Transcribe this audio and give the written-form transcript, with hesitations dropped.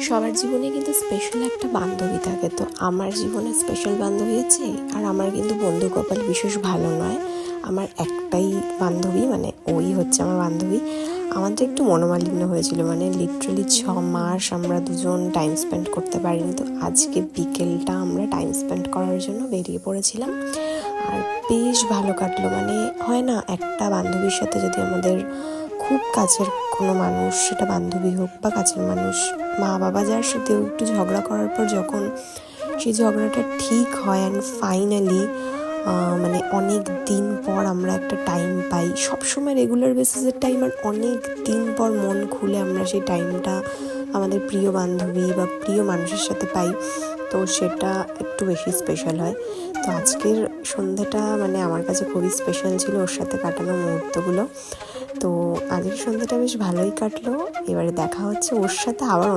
সবার জীবনে কিন্তু স্পেশাল একটা বান্ধবী থাকে। তো আমার জীবনে স্পেশাল বান্ধবী আছে, আর আমার কিন্তু বন্ধু কপাল বিশেষ ভালো নয়। আমার একটাই বান্ধবী, মানে ওই হচ্ছে আমার বান্ধবী। আমাদের একটু মনোমালিন্য হয়েছিল, মানে লিটারালি 6 মাস আমরা দুজন টাইম স্পেন্ড করতে পারিনি। তো আজকে বিকেলটা আমরা টাইম স্পেন্ড করার জন্য বেরিয়ে পড়েছিলাম, আর বেশ ভালো কাটলো। মানে হয় না, একটা বান্ধবীর সাথে যদি আমাদের খুব কাছের কোনো মানুষ, সেটা বান্ধবী হোক বা কাছের মানুষ, মা বাবা যার সাথেও একটু ঝগড়া করার পর যখন সেই ঝগড়াটা ঠিক হয় অ্যান্ড ফাইনালি মানে অনেক দিন পর আমরা একটা টাইম পাই, সবসময় রেগুলার বেসিসের টাইম, আর অনেক দিন পর মন খুলে আমরা সেই টাইমটা আমাদের প্রিয় বান্ধবী বা প্রিয় মানুষের সাথে পাই, তো সেটা একটু বেশি স্পেশাল হয়। তো আজকের সন্ধ্যাটা মানে আমার কাছে খুবই স্পেশাল ছিল, ওর সাথে কাটানো মুহূর্তগুলো। তো আজকের সন্ধ্যাটা বেশ ভালোই কাটলো। এবারে দেখা হচ্ছে ওর সাথে আবার